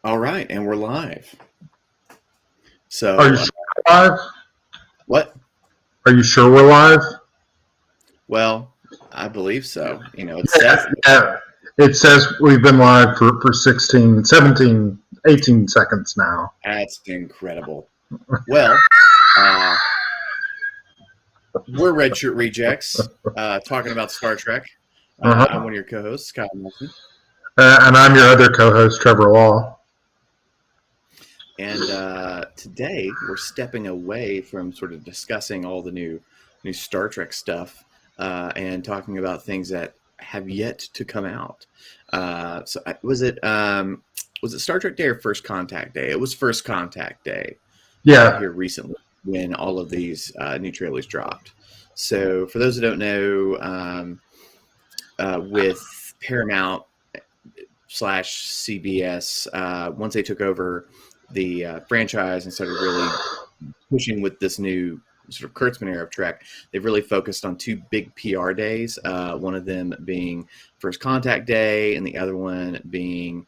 All right, and we're live. Are you So, sure we're live? what? Are you sure we're live? Well, I believe so. It says Yeah. It says we've been live for 16, 17, 18 seconds now. that's incredible. Well, uh, we're Red Shirt Rejects, talking about Star Trek. I'm one of your co-hosts, Kyle Nelson. And I'm your other co-host, Trevor Law. And today we're stepping away from sort of discussing all the new Star Trek stuff and talking about things that have yet to come out. Was it Star Trek Day or First Contact Day? It was First Contact Day. Yeah. Here recently when all of these new trailers dropped. So for those who don't know, with Paramount / CBS, once they took over the franchise and started really pushing with this new sort of Kurtzman era of Trek, they've really focused on two big PR days. One of them being First Contact Day, and the other one being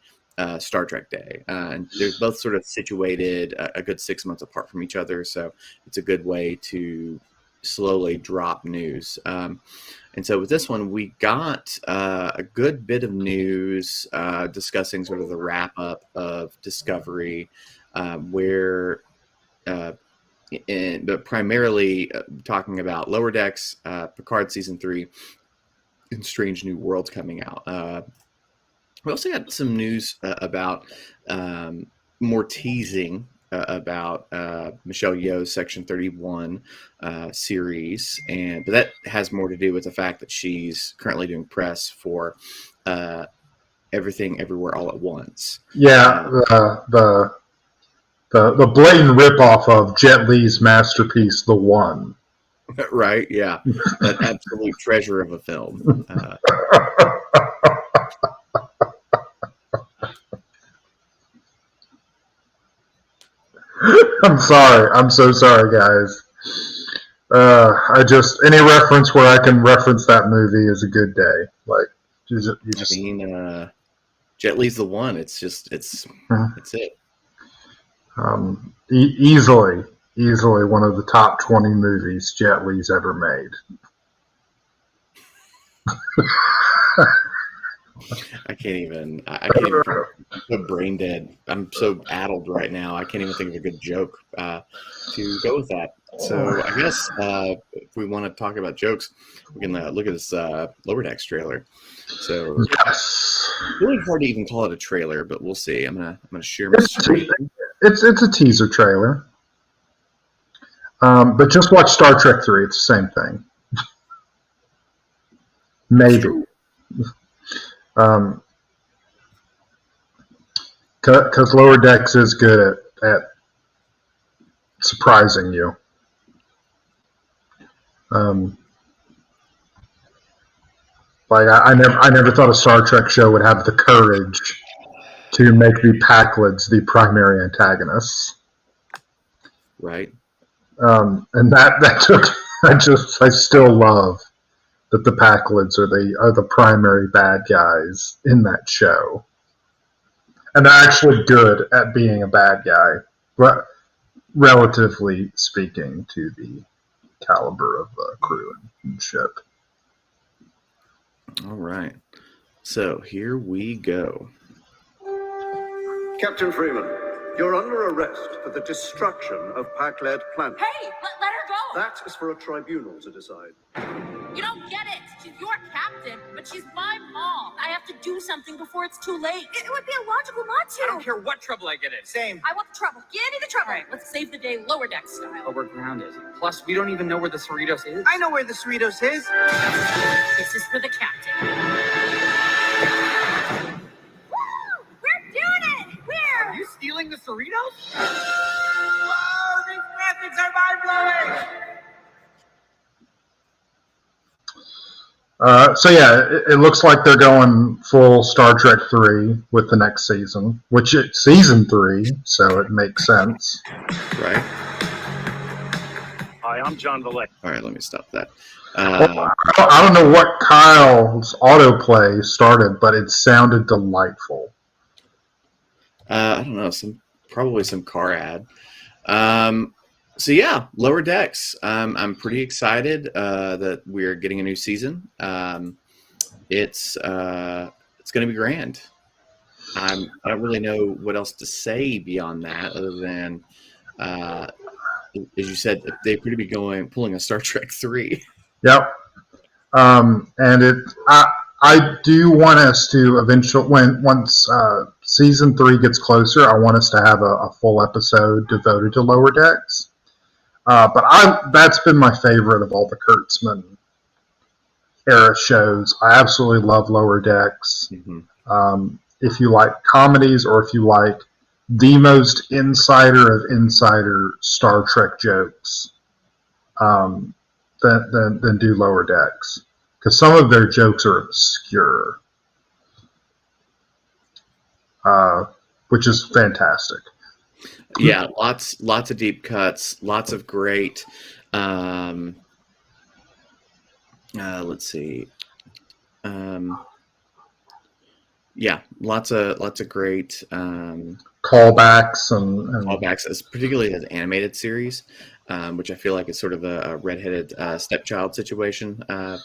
Star Trek Day. And they're both sort of situated a good 6 months apart from each other, so it's a good way to slowly drop news. And so with this one, we got a good bit of news discussing sort of the wrap-up of Discovery, but primarily talking about Lower Decks, Picard Season 3, and Strange New Worlds coming out. We also had some news about more teasing about Michelle Yeoh's Section 31 series, but that has more to do with the fact that she's currently doing press for Everything Everywhere All at Once. Yeah, the blatant ripoff of Jet Li's masterpiece, The One. Right, yeah. An absolute treasure of a film. I'm sorry. I'm so sorry, guys. Any reference where I can reference that movie is a good day. Like, you just. I mean, Jet Li's The One. It's it. Easily one of the top 20 movies Jet Li's ever made. I can't even put brain dead. I'm so addled right now. I can't even think of a good joke to go with that. So I guess if we want to talk about jokes, we can look at this Lower Decks trailer. So yes, it's really hard to even call it a trailer, but we'll see. I'm gonna share my screen. It's a teaser trailer, but just watch Star Trek 3. It's the same thing. Maybe. Because Lower Decks is good at surprising you. I never thought a Star Trek show would have the courage to make the Packlids the primary antagonists. Right. And that took. I still love that the Packlids are the primary bad guys in that show, and they're actually good at being a bad guy, relatively speaking to the caliber of crew and ship. All right, so here we go. Captain Freeman, you're under arrest for the destruction of Pakled Planet. Hey, let her go! That is for a tribunal to decide. You don't get it. She's your captain, but she's my mom. I have to do something before it's too late. It would be illogical not to. I don't care what trouble I get in. Same. I want the trouble. Give me the trouble. All right, let's save the day Lower Deck style. But we're grounded. Plus, we don't even know where the Cerritos is. I know where the Cerritos is. This is for the captain. Woo! We're doing it! Are you stealing the Cerritos? Whoa, these graphics are mind-blowing! So yeah, it looks like they're going full Star Trek 3 with the next season, which it's season 3, so it makes sense. Right. Hi, I'm John Valet. All right, let me stop that. I don't know what Kyle's autoplay started, but it sounded delightful. I don't know, probably some car ad. So yeah, Lower Decks. I'm pretty excited that we're getting a new season. It's going to be grand. I don't really know what else to say beyond that, other than, as you said, they appear to be pulling a Star Trek 3. Yep. And I do want us to eventually, once season 3 gets closer, I want us to have a full episode devoted to Lower Decks. But that's been my favorite of all the Kurtzman era shows. I absolutely love Lower Decks. Mm-hmm. If you like comedies, or if you like the most insider of insider Star Trek jokes, then do Lower Decks, because some of their jokes are obscure, which is fantastic. Yeah, lots of deep cuts, lots of great. Let's see. Yeah, lots of great Callbacks and callbacks, particularly as animated series, which I feel like is sort of a redheaded stepchild situation. I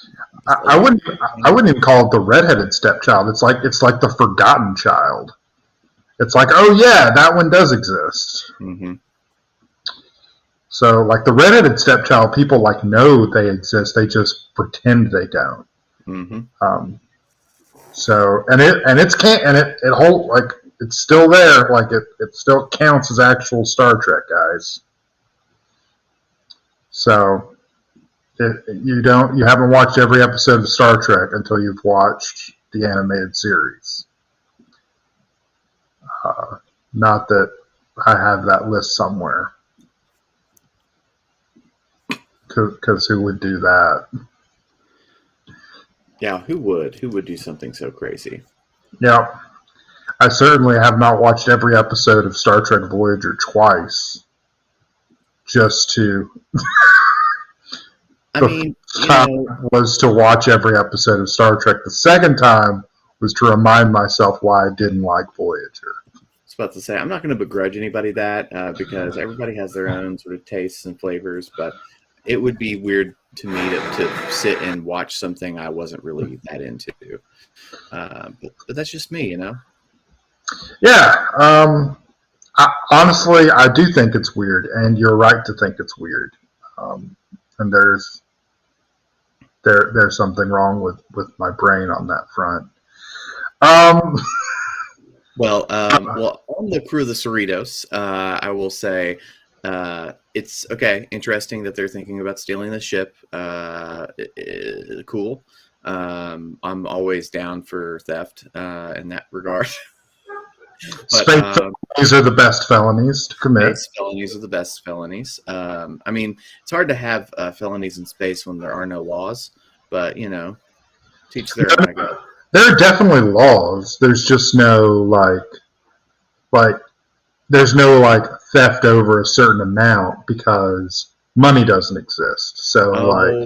wouldn't even call it the redheaded stepchild. It's like the forgotten child. It's like, oh yeah, that one does exist. Mm-hmm. So like the redheaded stepchild, people like know they exist. They just pretend they don't. Mm-hmm. So it whole like it's still there. Like it still counts as actual Star Trek, guys. So you haven't watched every episode of Star Trek until you've watched the animated series. Not that I have that list somewhere, because who would do that? Yeah, who would do something so crazy? Yeah, I certainly have not watched every episode of Star Trek Voyager twice, just to. I mean, was to watch every episode of Star Trek. The second time was to remind myself why I didn't like Voyager. I was about to say, I'm not going to begrudge anybody that, because everybody has their own sort of tastes and flavors, but it would be weird to me to sit and watch something I wasn't really that into. But that's just me, you know? Yeah. Honestly, I do think it's weird, and you're right to think it's weird. And there's something wrong with my brain on that front. Well, on the crew of the Cerritos, I will say it's interesting that they're thinking about stealing the ship. Cool. I'm always down for theft in that regard. But, space felonies are the best felonies to commit. Space felonies are the best felonies. I mean, it's hard to have felonies in space when there are no laws, but, teach their own, I guess. There are definitely laws. There's just no there's no theft over a certain amount because money doesn't exist. So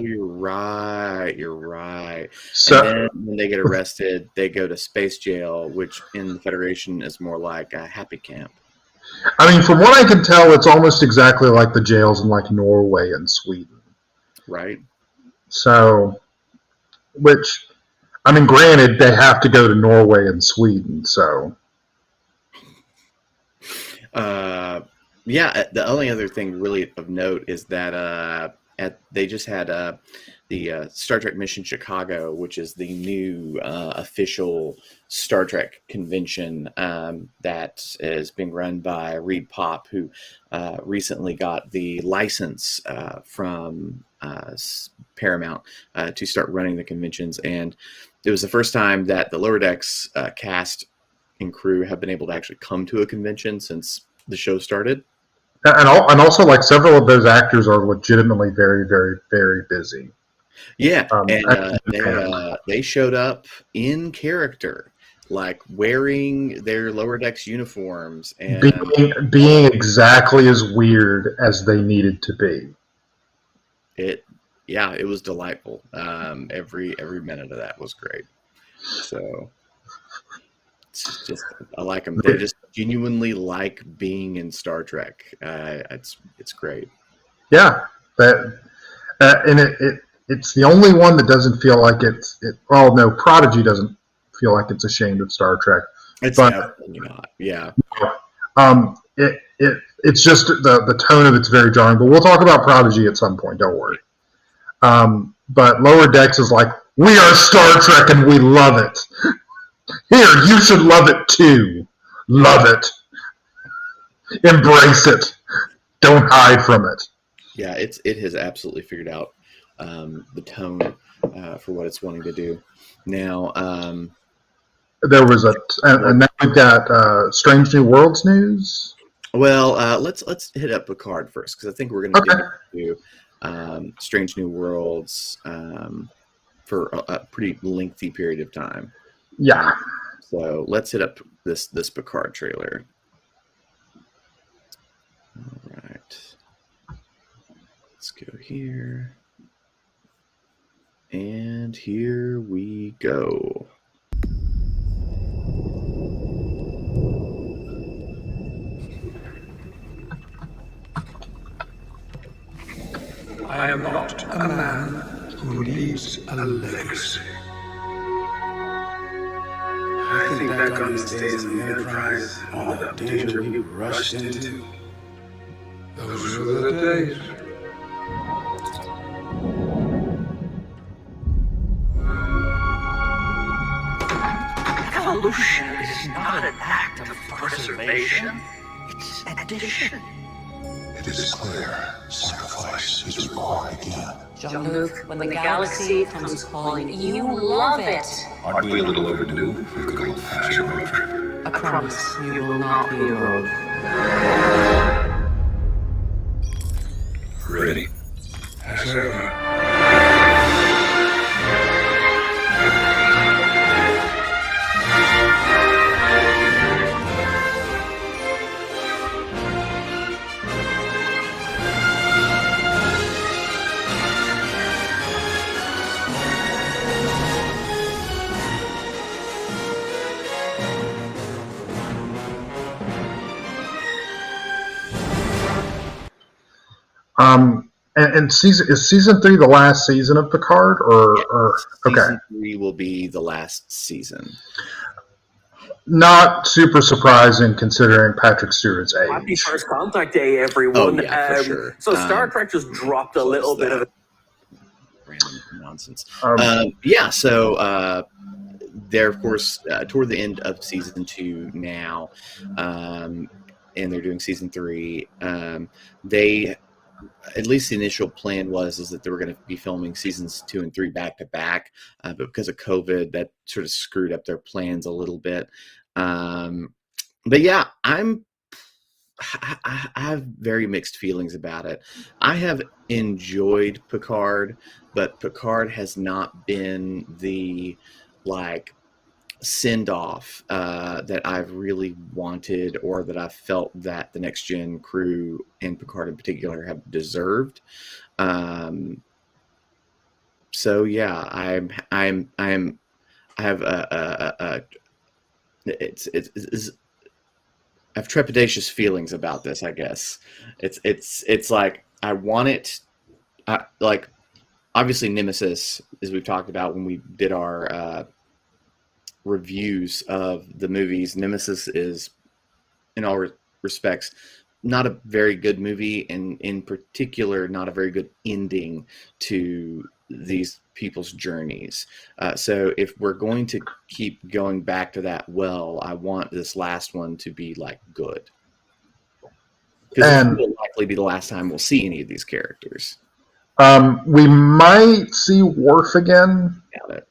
you're right. So and then when they get arrested, they go to space jail, which in the Federation is more like a happy camp. I mean, from what I can tell, it's almost exactly like the jails in Norway and Sweden. Right. So, which, I mean, granted, they have to go to Norway and Sweden, so. Yeah, the only other thing really of note is that they just had the Star Trek Mission Chicago, which is the new official Star Trek convention that is being run by Reed Pop, who recently got the license from Paramount to start running the conventions. And it was the first time that the Lower Decks cast and crew have been able to actually come to a convention since the show started. And also, several of those actors are legitimately very, very, very busy. Yeah, they showed up in character, wearing their Lower Decks uniforms and being exactly as weird as they needed to be. It was delightful. Every minute of that was great. So It's just I like them. They just genuinely like being in Star Trek. It's great. Yeah, that and it's the only one that doesn't feel like it's. Well, no, Prodigy doesn't feel like it's ashamed of Star Trek. It's But- definitely not. Yeah. It's just the tone of it's very jarring. But we'll talk about Prodigy at some point. Don't worry. But Lower Decks is like, we are Star Trek and we love it. Here, you should love it too. Love it. Embrace it. Don't hide from it. Yeah, it has absolutely figured out the tone for what it's wanting to do. Now, There was and now we've got Strange New Worlds news. well, let's hit up Picard first because I think we're going to Okay. get into Strange New Worlds for a pretty lengthy period of time. Yeah. So let's hit up this Picard trailer. All right, let's go here, and here we go. I am not a man who leaves a legacy. I think back on these days on the Enterprise, all the danger we rushed into. Those were the days. Evolution is not an act of preservation. It's addition. It is clear sacrifice is required again. Jean-Luc, when the galaxy comes calling, you love it. Aren't we a little overdue for a good old-fashioned road trip? I promise you will not be alone. Ready? As ever. And is season 3 the last season of Picard, or okay, Season 3 will be the last season. not super surprising considering Patrick Stewart's Happy age. First Contact Day, everyone. Oh, yeah, for sure. So Star Trek just dropped a little bit of Random nonsense. Um, Yeah, so they're, of course, toward the end of season 2 now, and they're doing season 3. They, at least the initial plan is that they were going to be filming seasons 2 and 3 back to back, but because of COVID, that sort of screwed up their plans a little bit. But yeah, I have very mixed feelings about it. I have enjoyed Picard, but Picard has not been the send off that I've really wanted, or that I felt that the Next Gen crew and Picard in particular have deserved. So yeah, I have I have trepidatious feelings about this. I guess it's like I want it. Like obviously Nemesis, as we've talked about when we did our reviews of the movies, Nemesis is in all respects not a very good movie, and in particular not a very good ending to these people's journeys. So if we're going to keep going back to that well, I want this last one to be good, because it will likely be the last time we'll see any of these characters. We might see Worf again. Doubt it.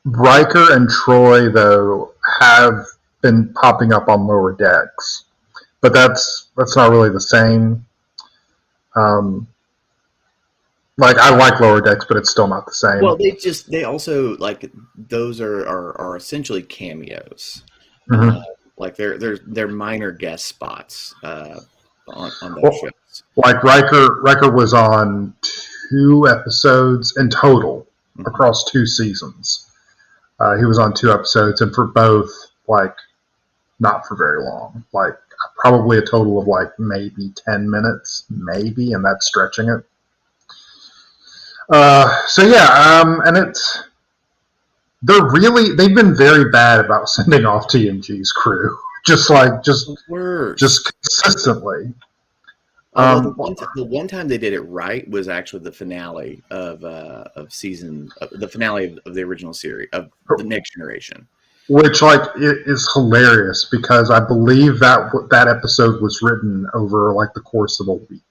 Riker and Troy, though, have been popping up on Lower Decks, but that's not really the same. I like Lower Decks, but it's still not the same. Well, they also those are essentially cameos. Mhm. They're minor guest spots on those Well, shows. Riker was on 2 episodes in total across 2 seasons. He was on 2 episodes, and for both, like, not for very long. Like, probably a total of, like, maybe 10 minutes, maybe, and that's stretching it. And they've been very bad about sending off TNG's crew. just consistently. The one time they did it right was actually the finale of the finale of the original series of the Next Generation, which it is hilarious because I believe that episode was written over like the course of a week.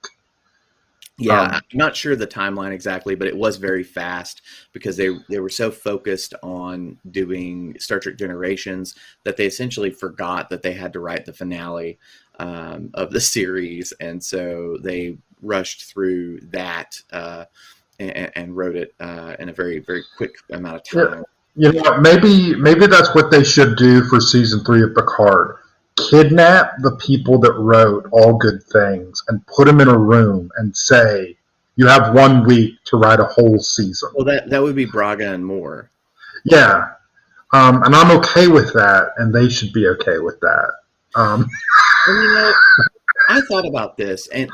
Yeah, I'm not sure the timeline exactly, but it was very fast because they were so focused on doing Star Trek Generations that they essentially forgot that they had to write the finale of the series, and so they rushed through that and wrote it in a very, very quick amount of time. Yeah. You know, maybe that's what they should do for season 3 of Picard. Kidnap the people that wrote All Good Things and put them in a room and say, you have 1 week to write a whole season. Well, that would be Braga and Moore. Yeah. And I'm okay with that, and they should be okay with that. And, I thought about this, and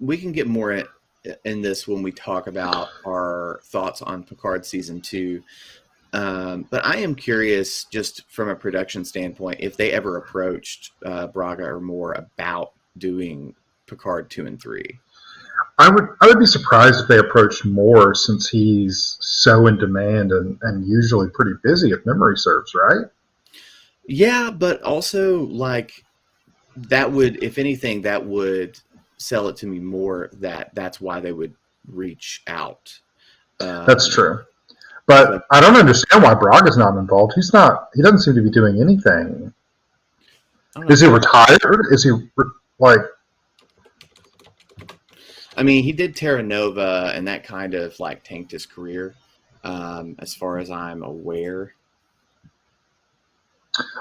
we can get more in this when we talk about our thoughts on Picard season 2. But I am curious, just from a production standpoint, if they ever approached Braga or Moore about doing Picard 2 and 3. I would be surprised if they approached Moore, since he's so in demand and usually pretty busy, if memory serves, right? Yeah, but also that would, if anything, that would sell it to me more that's why they would reach out. That's true. But I don't understand why Braga's not involved. He doesn't seem to be doing anything. Is he retired? Is he I mean, he did Terra Nova, and that kind of tanked his career, as far as I'm aware.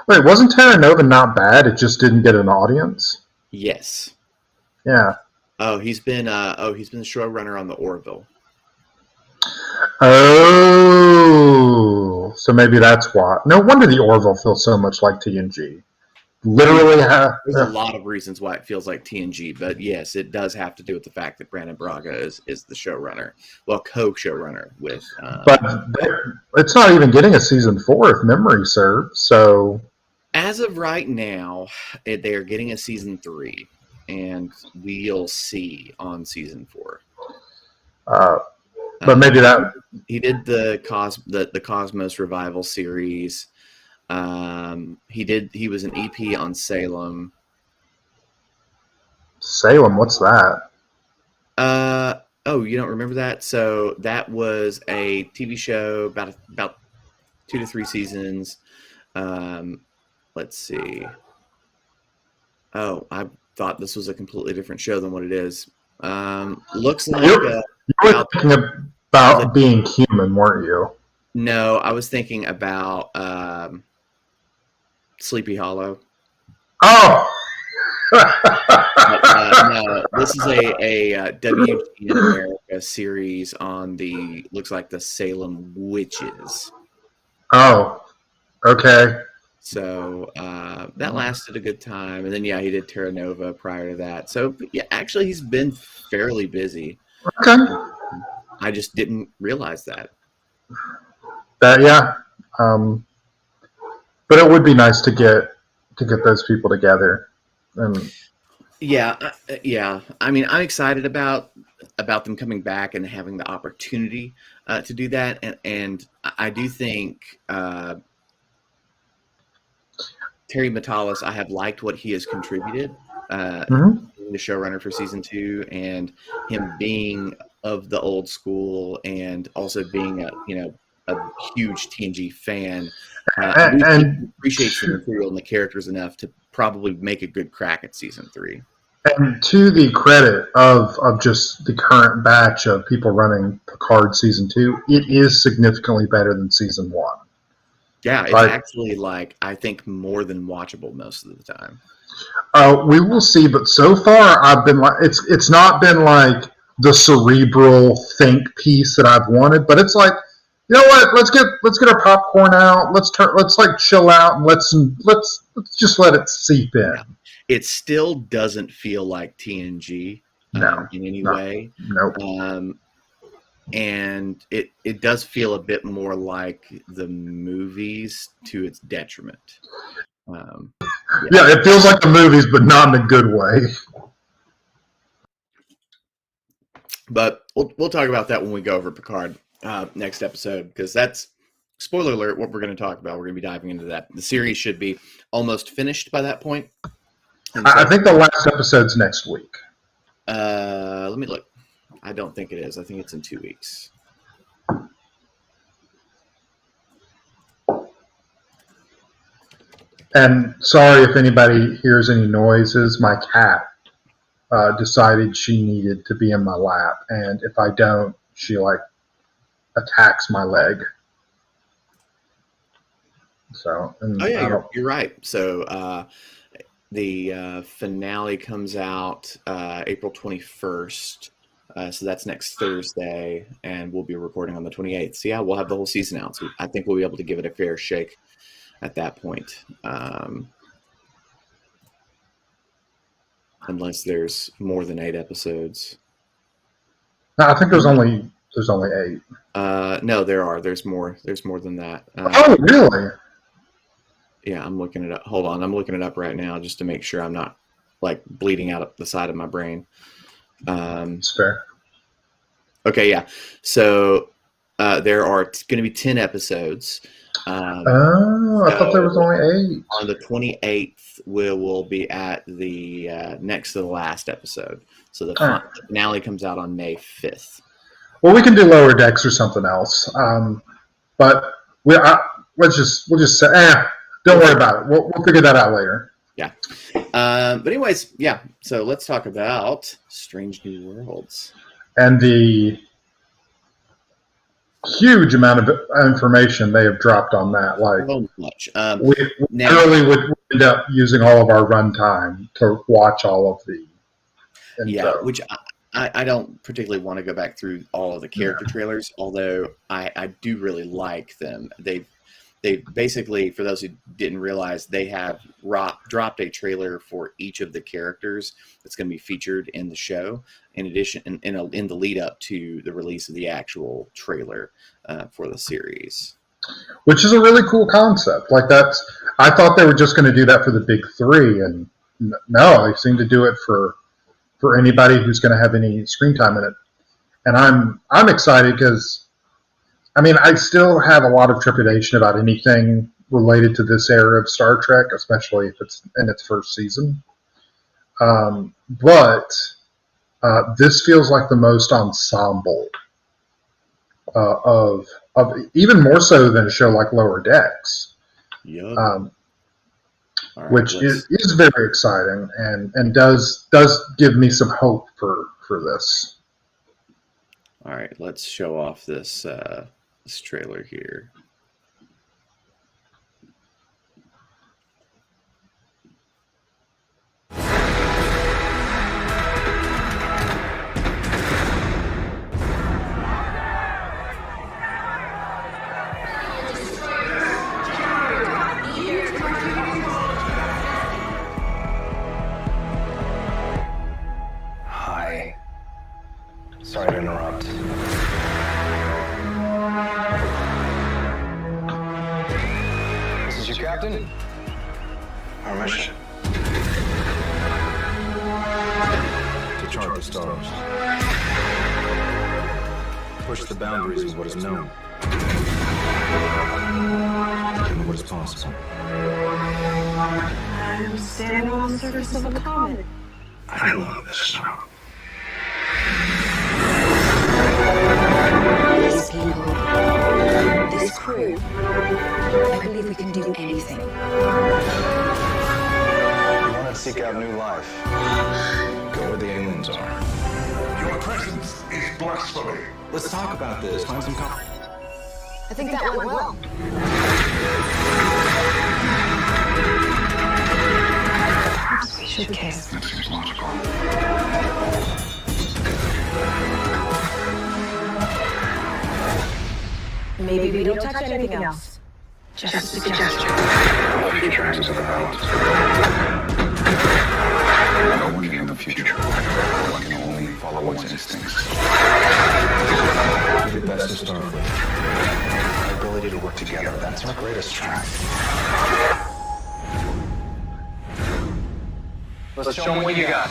Wait, wasn't Terra Nova not bad? It just didn't get an audience? Yes. Yeah. Oh, he's been the showrunner on the Orville. Oh, so maybe that's why. No wonder the Orville feels so much like TNG. Literally, there's a lot of reasons why it feels like TNG, but yes, it does have to do with the fact that Brandon Braga is the showrunner, co-showrunner with. But it's not even getting a season 4, if memory serves. So, as of right now, they are getting a season 3, and we'll see on season 4. But maybe that he did the Cosmos Revival series. He was an EP on Salem. Salem, what's that? Oh, you don't remember that? So that was a TV show about 2 to 3 seasons. Let's see. Oh, I thought this was a completely different show than what it is. Looks like you were thinking about Being Human, weren't you? No, I was thinking about Sleepy Hollow. Oh! No, this is a WGN America series on looks like the Salem Witches. Oh, okay. So that lasted a good time. And then, yeah, he did Terra Nova prior to that. So, yeah, actually, he's been fairly busy. Okay. I just didn't realize that. Yeah. But it would be nice to get those people together. Yeah. I mean, I'm excited about them coming back and having the opportunity to do that. And I do think Terry Matalas, I have liked what he has contributed, the showrunner for season 2, and him being of the old school and also being a huge TNG fan. And appreciates the material and the characters enough to probably make a good crack at season 3. And to the credit of just the current batch of people running Picard season 2, it is significantly better than season 1. Yeah, it's actually I think more than watchable most of the time. We will see, but so far I've been it's not been like the cerebral think piece that I've wanted, but it's You know what? Let's get our popcorn out. Let's like chill out and let's just let it seep in. It still doesn't feel like TNG in any way. Nope. And it does feel a bit more like the movies to its detriment. Yeah, it feels like the movies, but not in a good way. But we'll talk about that when we go over Picard next episode, because that's, spoiler alert, what we're going to talk about. We're going to be diving into that. The series should be almost finished by that point. I think the last episode's next week. Let me look. I don't think it is. I think it's in 2 weeks. And sorry if anybody hears any noises. My cat decided she needed to be in my lap, and if I don't, she like attacks my leg. So, you're right. So the finale comes out April 21st. So that's next Thursday, and we'll be recording on the 28th. So yeah, we'll have the whole season out. So I think we'll be able to give it a fair shake at that point. Unless there's more than 8 episodes. No, I think there's only 8. No, there are. There's more. There's more than that. Oh, really? Yeah, I'm looking it up. Hold on, I'm looking it up right now just to make sure I'm not like bleeding out up the side of my brain. It's fair. Okay, yeah. So there are going to be 10 episodes. I thought there was only 8. On the 28th, we will be at the next to the last episode. So the finale comes out on May 5th. Well, we can do Lower Decks or something else. But we'll just say, don't worry about it. We'll figure that out later. Yeah. But anyways, yeah. So let's talk about Strange New Worlds. And the huge amount of information they have dropped on that. Like, so much. We literally would end up using all of our runtime to watch all of the info. Yeah, which I don't particularly want to go back through all of the character trailers, although I do really like them. They basically, for those who didn't realize, they have dropped a trailer for each of the characters that's going to be featured in the show. In addition, in the lead up to the release of the actual trailer for the series, which is a really cool concept. Like I thought they were just going to do that for the big 3, and no, they seem to do it for anybody who's going to have any screen time in it. And I'm excited because, I mean, I still have a lot of trepidation about anything related to this era of Star Trek, especially if it's in its first season. But this feels like the most ensemble of even more so than a show like Lower Decks. Yep. Which is very exciting and does give me some hope for this. All right, let's show off this trailer here. Hi. Sorry to interrupt. This is your captain? Our mission. To chart the stars. Push the boundaries of what is known. And what is possible. I'm standing on the surface of a comet. I love this job. These people, this crew, I believe we can do anything. You want to seek out new life. Go where the aliens are. Your presence is blasphemy. Let's talk about this. Find some coffee. I think that went well. Perhaps we should kiss. That seems logical. Maybe don't touch anything else. Just a suggestion. Future tracks of the balance. No one can in the future. One can only follow one's instincts. We're the best to start with. Our ability to work together, that's our greatest strength. Let's show them what you got.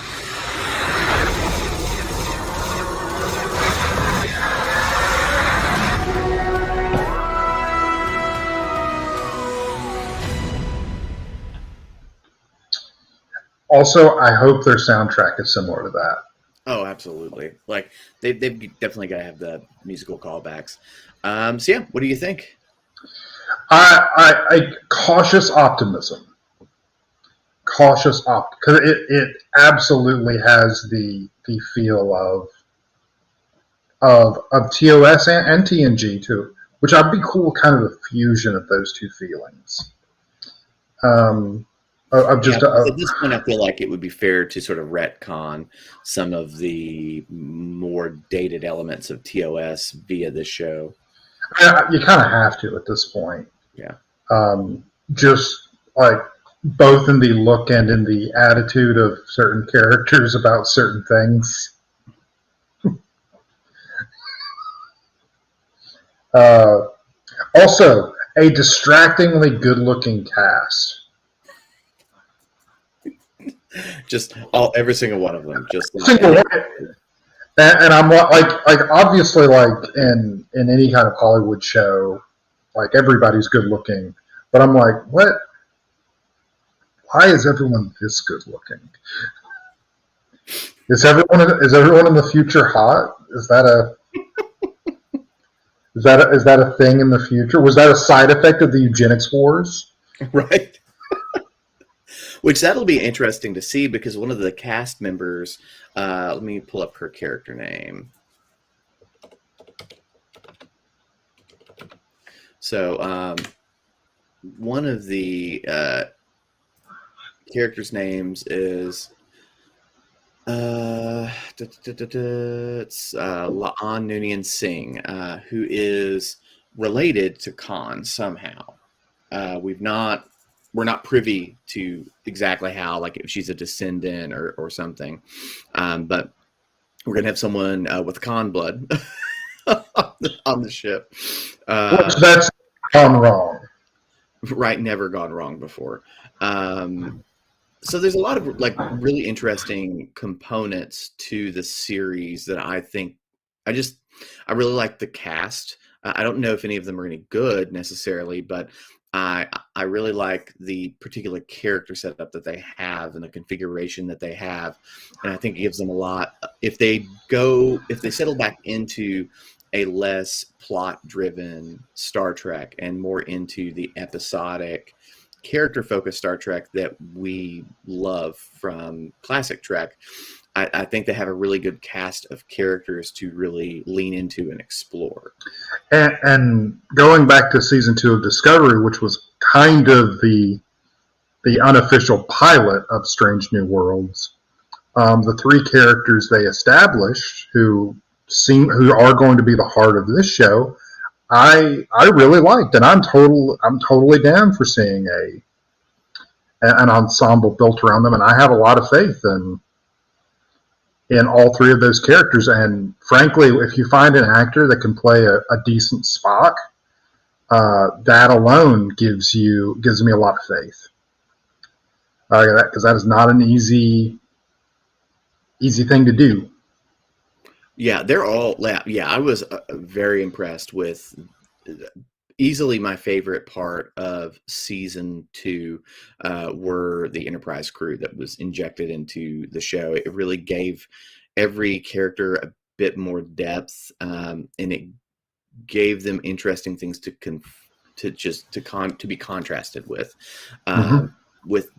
Also, I hope their soundtrack is similar to that. Oh, absolutely. Like they've definitely got to have the musical callbacks. So yeah, what do you think? I cautious optimism. Because it absolutely has the feel of TOS and TNG too, which I'd be cool, kind of a fusion of those two feelings. At this point, I feel like it would be fair to sort of retcon some of the more dated elements of TOS via this show. You kind of have to at this point. Yeah. Just like both in the look and in the attitude of certain characters about certain things. Also, a distractingly good-looking cast. Just every single one of them. Just Single one. And I'm like obviously, like in any kind of Hollywood show, like everybody's good looking, but I'm like, what? Why is everyone this good looking? Is everyone in the future hot? Is that a thing in the future? Was that a side effect of the eugenics wars? Right. Which that'll be interesting to see because one of the cast members, let me pull up her character name. So one of the characters' names is it's La'an Noonien Singh, who is related to Khan somehow. We're not privy to exactly how, like if she's a descendant or something, but we're gonna have someone with Khan blood on the ship. Which that's gone wrong. Right, never gone wrong before. So there's a lot of like really interesting components to the series that I think I really like the cast. I don't know if any of them are any good necessarily, but I really like the particular character setup that they have and the configuration that they have, and I think it gives them a lot. If they settle back into a less plot-driven Star Trek and more into the episodic, character-focused Star Trek that we love from classic Trek, I think they have a really good cast of characters to really lean into and explore. And going back to season 2 of Discovery, which was kind of the unofficial pilot of Strange New Worlds, the three characters they established who are going to be the heart of this show, I really liked, and I'm totally down for seeing an ensemble built around them, and I have a lot of faith in all three of those characters. And frankly, if you find an actor that can play a decent Spock, that alone gives me a lot of faith. Because that is not an easy thing to do. Yeah, they're all. Yeah, I was very impressed with. Easily my favorite part of season 2 were the Enterprise crew that was injected into the show. It really gave every character a bit more depth, and it gave them interesting things to be contrasted with. With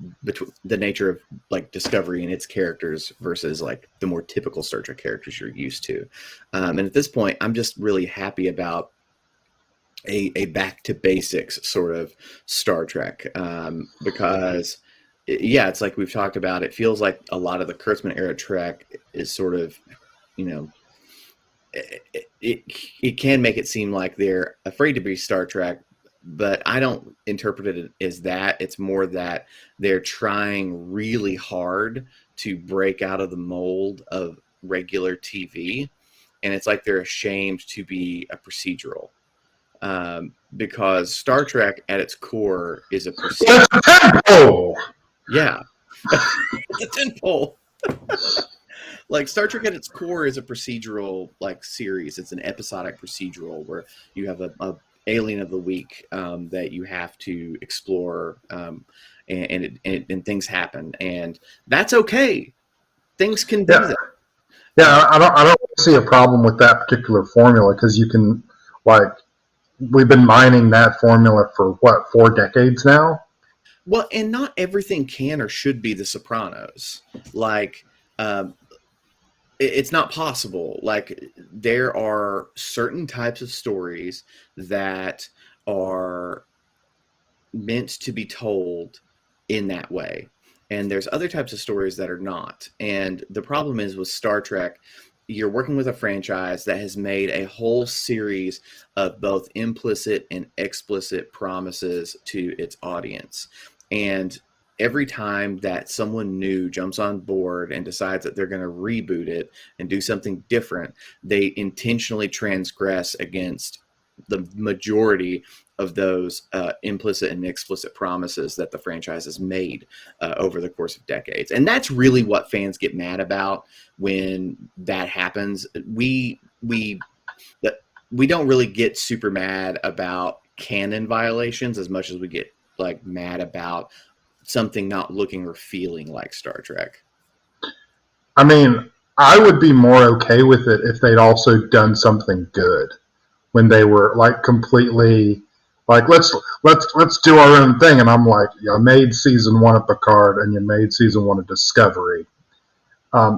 the nature of like Discovery and its characters versus like the more typical Star Trek characters you're used to. And at this point, I'm just really happy about a back to basics sort of Star Trek, because it's like we've talked about. It feels like a lot of the Kurtzman era Trek is sort of, it can make it seem like they're afraid to be Star Trek, but I don't interpret it as that. It's more that they're trying really hard to break out of the mold of regular TV, and it's like they're ashamed to be a procedural, because Star Trek at its core is a procedural. Yeah, it's a tentpole. Like Star Trek at its core is a procedural like series. It's an episodic procedural where you have a alien of the week that you have to explore, and things happen, and that's okay. Things can do that. Yeah, I don't see a problem with that particular formula, because you can, like, we've been mining that formula for what, 4 decades now? Well, and not everything can or should be The Sopranos. Like, it's not possible. Like, there are certain types of stories that are meant to be told in that way, and there's other types of stories that are not. And the problem is with Star Trek, you're working with a franchise that has made a whole series of both implicit and explicit promises to its audience. And every time that someone new jumps on board and decides that they're going to reboot it and do something different, they intentionally transgress against the majority of those implicit and explicit promises that the franchise has made over the course of decades. And that's really what fans get mad about when that happens. We don't really get super mad about canon violations as much as we get like mad about something not looking or feeling like Star Trek. I mean, I would be more okay with it if they'd also done something good when they were like completely like, let's do our own thing. And I'm like, you made season 1 of Picard and you made season 1 of Discovery.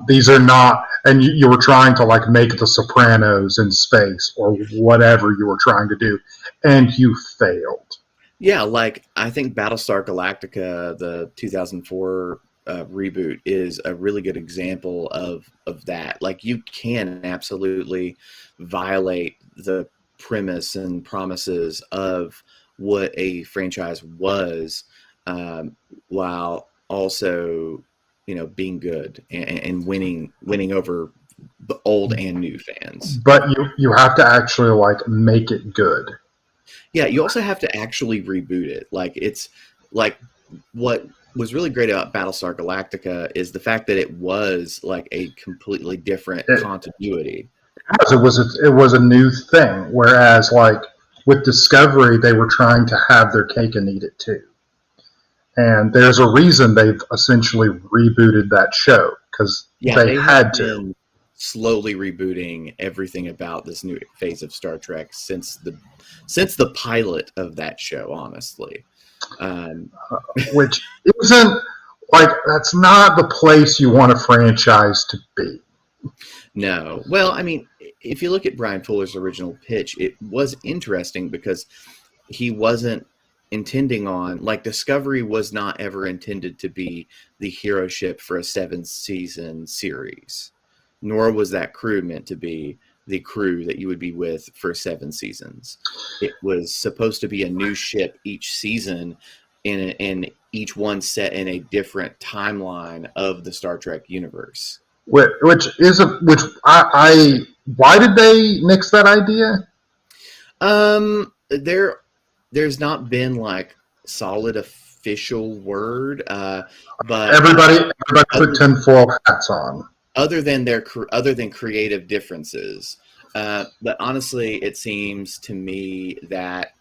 These are not, and you were trying to like make The Sopranos in space or whatever you were trying to do, and you failed. Yeah, like I think Battlestar Galactica, the 2004 reboot, is a really good example of that. Like, you can absolutely violate the premise and promises of what a franchise was, while also, you know, being good and winning over the old and new fans. But you have to actually like make it good. Yeah, you also have to actually reboot it. Like, it's like what was really great about Battlestar Galactica is the fact that it was like a completely different continuity. It was a new thing, whereas like with Discovery, they were trying to have their cake and eat it too. And there's a reason they've essentially rebooted that show, because they had to. Slowly rebooting everything about this new phase of Star Trek since the pilot of that show, honestly. Which isn't like, that's not the place you want a franchise to be. No. Well, I mean, if you look at Brian Fuller's original pitch, it was interesting because he wasn't intending on, like, Discovery was not ever intended to be the hero ship for a 7-season series, nor was that crew meant to be the crew that you would be with for 7 seasons. It was supposed to be a new ship each season, in each one set in a different timeline of the Star Trek universe. Why did they nix that idea? There's not been like solid official word, but everybody put tinfoil hats on. Other than creative differences, but honestly, it seems to me that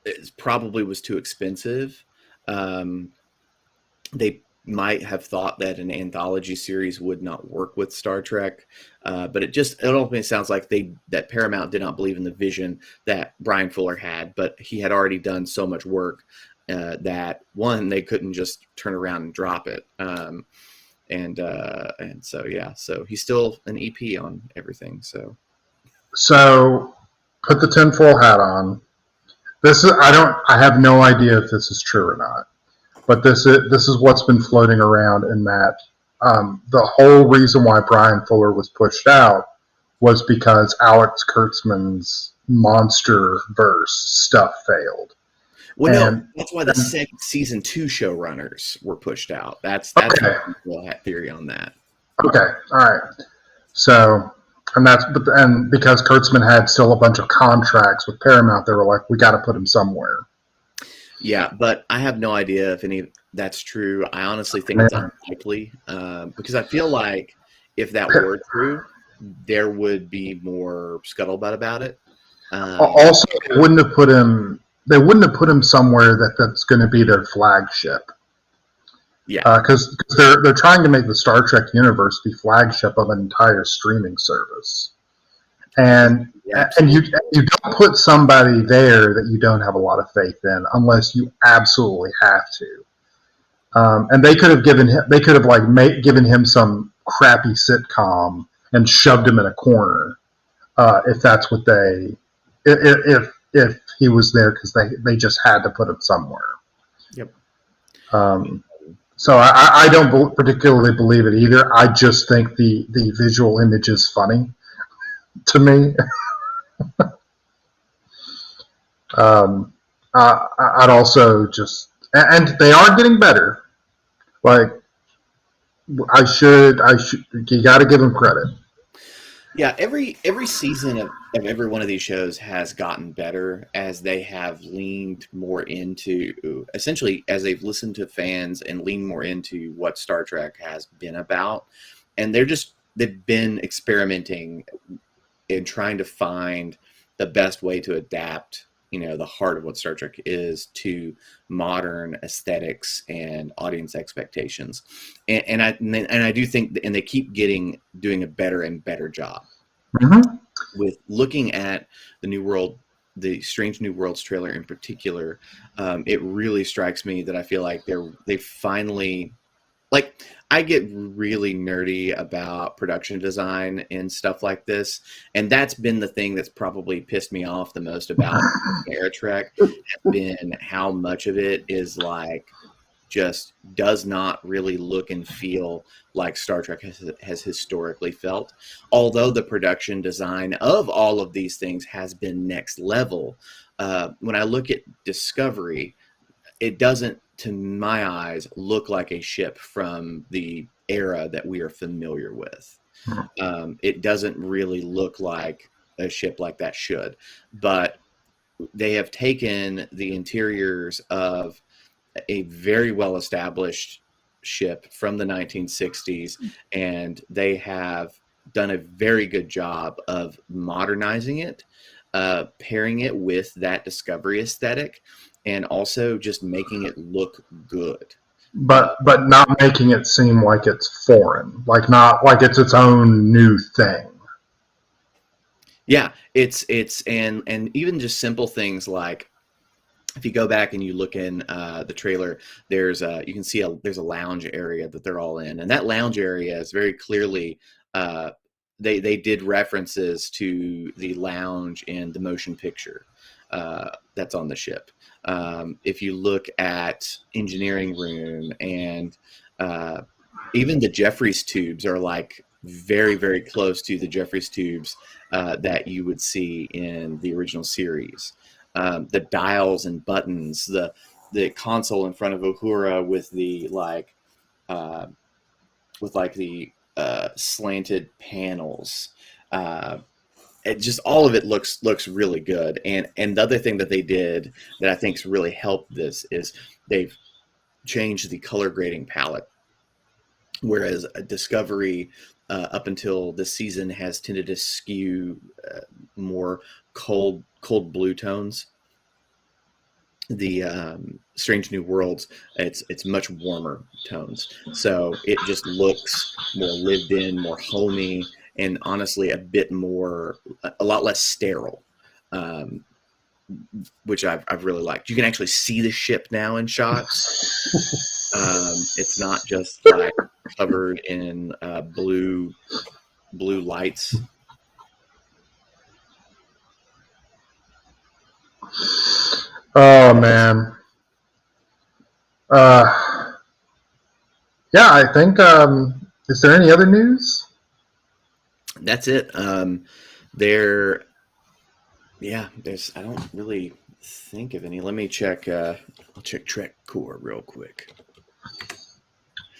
it probably was too expensive. They might have thought that an anthology series would not work with Star Trek, but it ultimately sounds like that Paramount did not believe in the vision that Brian Fuller had, but he had already done so much work that one, they couldn't just turn around and drop it. And so, yeah, so he's still an EP on everything. So put the tinfoil hat on. I have no idea if this is true or not, but this is what's been floating around in that the whole reason why Brian Fuller was pushed out was because Alex Kurtzman's monster verse stuff failed. Well, no, that's why the season 2 showrunners were pushed out. That's okay. The theory on that. Okay, all right. So, and because Kurtzman had still a bunch of contracts with Paramount, they were like, we got to put him somewhere. Yeah, but I have no idea if any of that's true. I honestly think it's unlikely because I feel like if that were true, there would be more scuttlebutt about it. Also, they wouldn't have put him somewhere that's going to be their flagship. Yeah, because they're trying to make the Star Trek universe the flagship of an entire streaming service, and you don't put somebody there that you don't have a lot of faith in unless you absolutely have to. And they could have given him some crappy sitcom and shoved him in a corner if that's what if he was there because they just had to put him somewhere. Yep. So I don't particularly believe it either. I just think the visual image is funny to me. I'd also just, and they are getting better. Like I should. You got to give them credit. Yeah, every season of every one of these shows has gotten better as they have leaned more into, essentially as they've listened to fans and leaned more into what Star Trek has been about. And they've been experimenting and trying to find the best way to adapt, the heart of what Star Trek is to modern aesthetics and audience expectations. And I do think, and they keep doing a better and better job with looking at the Strange New Worlds trailer in particular. It really strikes me that I feel like they finally, like, I get really nerdy about production design and stuff like this, and that's been the thing that's probably pissed me off the most about Star Trek, has been how much of it is like just does not really look and feel like Star Trek has historically felt. Although the production design of all of these things has been next level, when I look at Discovery, it doesn't, to my eyes, look like a ship from the era that we are familiar with. It doesn't really look like a ship like that should. But they have taken the interiors of a very well-established ship from the 1960s, and they have done a very good job of modernizing it, pairing it with that Discovery aesthetic, and also just making it look good. But not making it seem like it's foreign, like not like it's its own new thing. Yeah, it's and even just simple things like, if you go back and you look in the trailer, you can see there's a lounge area that they're all in, and that lounge area is very clearly they did references to the lounge in the motion picture that's on the ship. If you look at engineering room, and even the Jeffries tubes are like very, very close to the Jeffries tubes that you would see in the original series. The dials and buttons, the console in front of Uhura with the slanted panels. It just, all of it looks really good. And the other thing that they did that I think's really helped this is they've changed the color grading palette. Whereas Discovery, up until this season, has tended to skew more cold blue tones. The Strange New Worlds, it's much warmer tones. So it just looks more lived in, more homey, and honestly a lot less sterile, which I've really liked. You can actually see the ship now in shots. It's not just like covered in blue lights. Oh man. Yeah, I think Is there any other news? That's it. There's. I don't really think of any. Let me check. I'll check Trek Core real quick.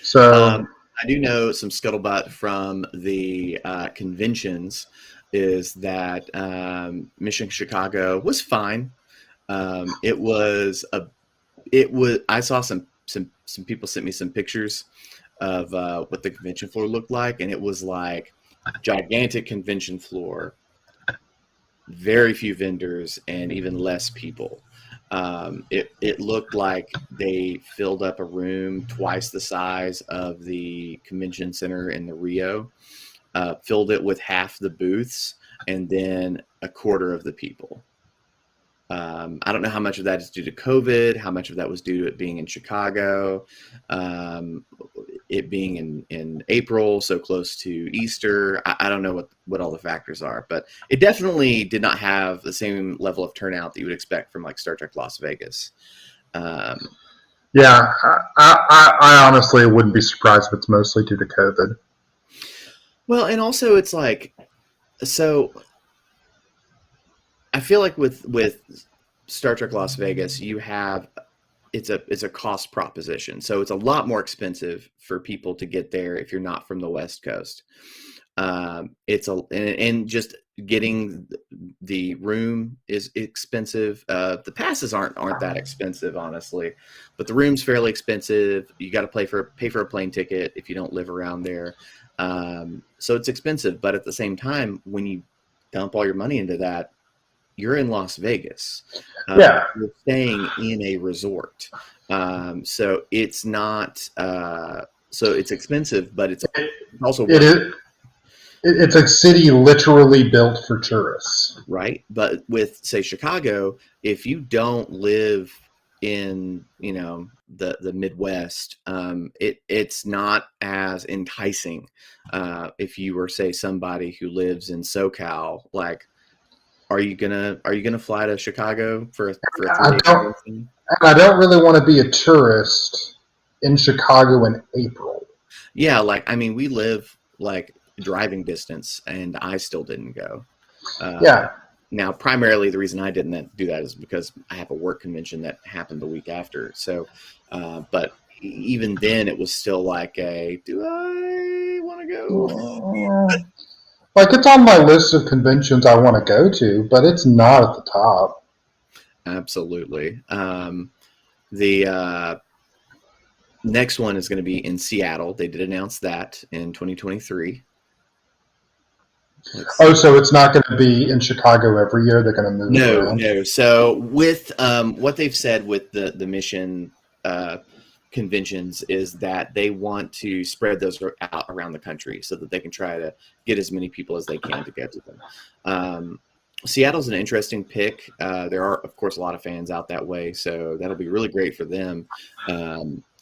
So I do know some scuttlebutt from the conventions is that Mission Chicago was fine. It was. I saw some people sent me some pictures of what the convention floor looked like, and it was like gigantic convention floor, very few vendors, and even less people. It looked like they filled up a room twice the size of the convention center in the Rio, filled it with half the booths, and then a quarter of the people. I don't know how much of that is due to COVID, how much of that was due to it being in Chicago, it being in April, so close to Easter. I don't know what all the factors are, but it definitely did not have the same level of turnout that you would expect from like Star Trek Las Vegas. Yeah, I honestly wouldn't be surprised if it's mostly due to COVID. Well, and also it's like, so I feel like with Star Trek Las Vegas, you have it's a cost proposition. So it's a lot more expensive for people to get there if you're not from the West Coast. And just getting the room is expensive. The passes aren't that expensive, honestly, but the room's fairly expensive. You got to pay for a plane ticket if you don't live around there. So it's expensive, but at the same time, when you dump all your money into that, you're in Las Vegas. Yeah. You're staying in a resort. So it's not, so it's expensive, but it's also it is. It's a city literally built for tourists. Right. But with, say, Chicago, if you don't live in, the Midwest, it's not as enticing. If you were, say, somebody who lives in SoCal, like, are you gonna fly to Chicago for a 3-day convention? I don't really want to be a tourist in Chicago in April. Yeah, like, I mean, we live like driving distance, and I still didn't go. Yeah. Now, primarily the reason I didn't do that is because I have a work convention that happened the week after. So, but even then, it was still like do I want to go? Like, it's on my list of conventions I want to go to, but it's not at the top. Absolutely. The next one is going to be in Seattle. They did announce that in 2023. So it's not going to be in Chicago every year? They're going to move around? No. So with what they've said with the mission conventions is that they want to spread those out around the country so that they can try to get as many people as they can to get to them. Seattle's an interesting pick. There are, of course, a lot of fans out that way, so that'll be really great for them.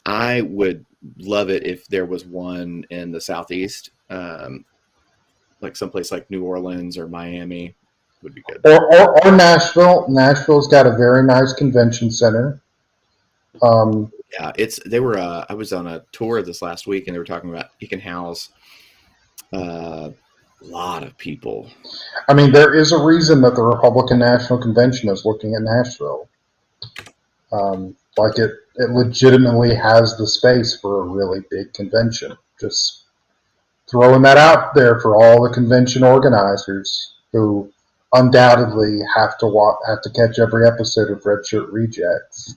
I would love it if there was one in the Southeast, like someplace like New Orleans or Miami would be good. Or Nashville. Nashville's got a very nice convention center. Yeah, I was on a tour this last week, and they were talking about it can house a lot of people. I mean, there is a reason that the Republican National Convention is looking at Nashville. Like it legitimately has the space for a really big convention. Just throwing that out there for all the convention organizers who undoubtedly have to catch every episode of Red Shirt Rejects.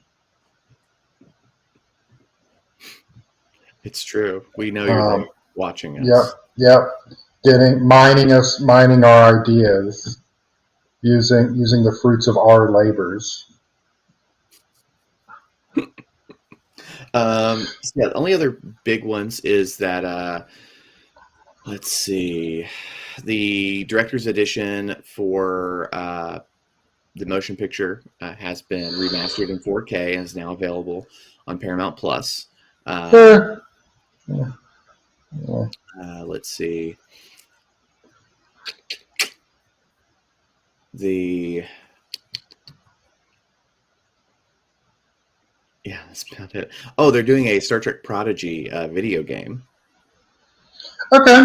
It's true. We know you're there watching us. Yep. Mining our ideas, using the fruits of our labors. The only other big ones is that let's see, the director's edition for the motion picture has been remastered in 4K and is now available on Paramount Plus. Let's see. That's about it. Oh, they're doing a Star Trek Prodigy video game. Okay.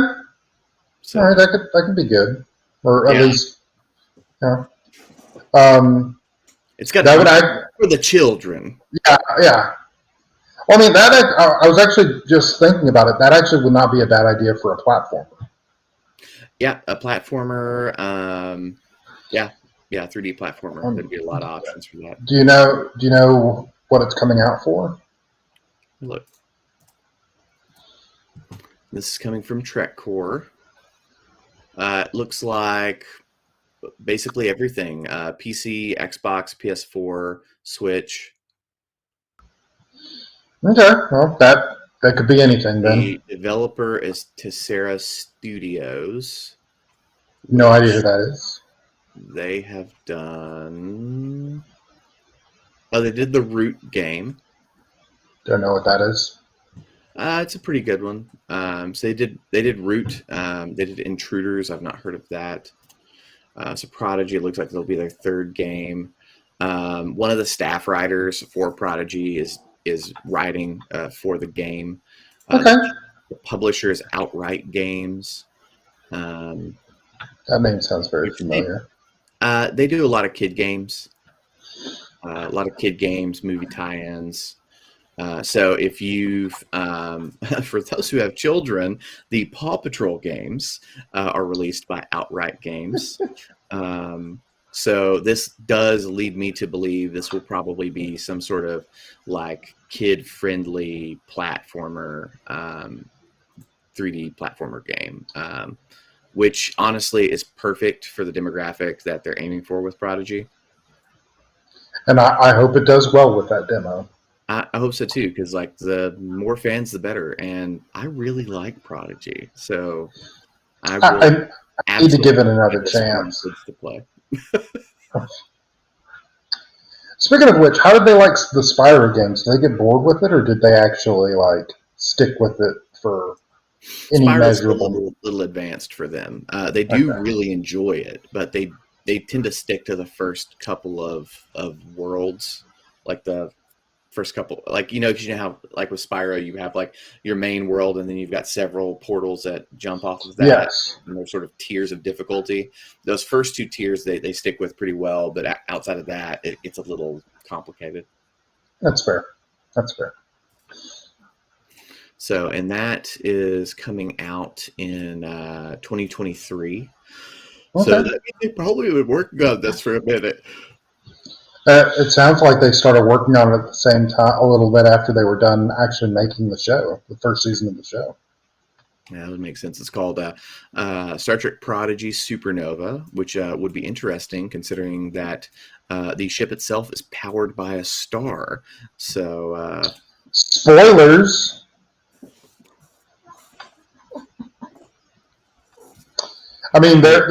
So, All right, that could be good, or at Yeah. least, yeah. it's got That to would be act. for the children. Yeah. Well, I mean, I was actually just thinking about it. That actually would not be a bad idea for a platform. Yeah, a platformer. Yeah, 3D platformer. There'd be a lot of options for that. Do you know what it's coming out for? Look, this is coming from TrekCore. It looks like basically everything: PC, Xbox, PS4, Switch. Okay, well, that could be anything then. The developer is Tessera Studios. No idea who that is. They have done. Oh, they did the Root game. Don't know what that is. It's a pretty good one. So they did Root. They did Intruders. I've not heard of that. So Prodigy, it looks like it'll be their third game. One of the staff writers for Prodigy is writing for the game. Okay. The publisher is Outright Games. That name sounds very familiar. They do a lot of kid games. Movie tie-ins. So if you've, for those who have children, the Paw Patrol games are released by Outright Games. So this does lead me to believe this will probably be some sort of like kid-friendly platformer, 3D platformer game, which honestly is perfect for the demographic that they're aiming for with Prodigy. And I hope it does well with that demo. I hope so too, because like the more fans, the better. And I really like Prodigy, so I need to give it another chance to play. Speaking of which, how did they like the Spyro games? Did they get bored with it, or did they actually like stick with it for any Spyro's measurable? a little advanced for them. They do really enjoy it, but they tend to stick to the first couple of worlds, like the first couple, like, because you know how like with Spyro you have like your main world and then you've got several portals that jump off of that. Yes. And there's sort of tiers of difficulty. Those first two tiers they stick with pretty well, but outside of that it's a little complicated. That's fair. So, and that is coming out in 2023. Okay. So that means they probably been working on this for a minute. It sounds like they started working on it at the same time, a little bit after they were done actually making the show, the first season of the show. Yeah, that would make sense. It's called Star Trek Prodigy Supernova, which would be interesting considering that the ship itself is powered by a star. So, spoilers. I mean, their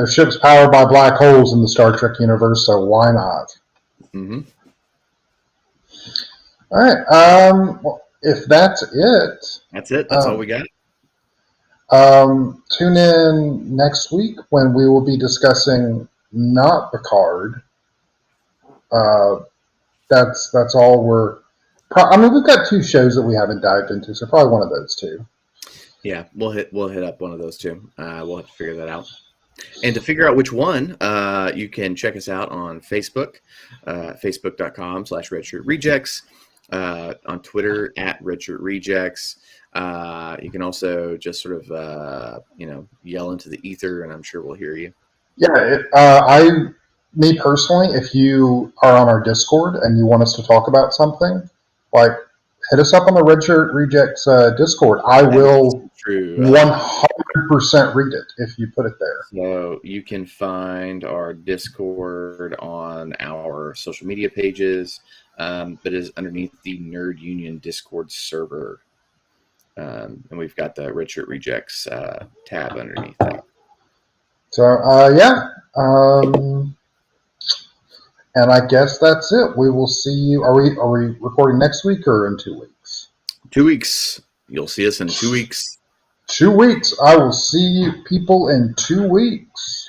ship's powered by black holes in the Star Trek universe, so why not? Mm-hmm. All right. Well, if that's it. That's it. That's all we got. Tune in next week when we will be discussing not Picard. That's all we're. We've got two shows that we haven't dived into, so probably one of those two. Yeah, we'll hit up one of those two. We'll have to figure that out. And to figure out which one, you can check us out on Facebook, facebook.com/RedShirtRejects, on Twitter @RedShirtRejects. You can also just sort of, yell into the ether, and I'm sure we'll hear you. Yeah, me personally, if you are on our Discord and you want us to talk about something, like, hit us up on the Red Shirt Rejects Discord. I will 100% read it if you put it there. So you can find our Discord on our social media pages, but it is underneath the Nerd Union Discord server. And we've got the Red Shirt Rejects tab underneath that. So, and I guess that's it. We will see you. Are we recording next week or in 2 weeks? 2 weeks. You'll see us in 2 weeks. 2 weeks. I will see you people in 2 weeks.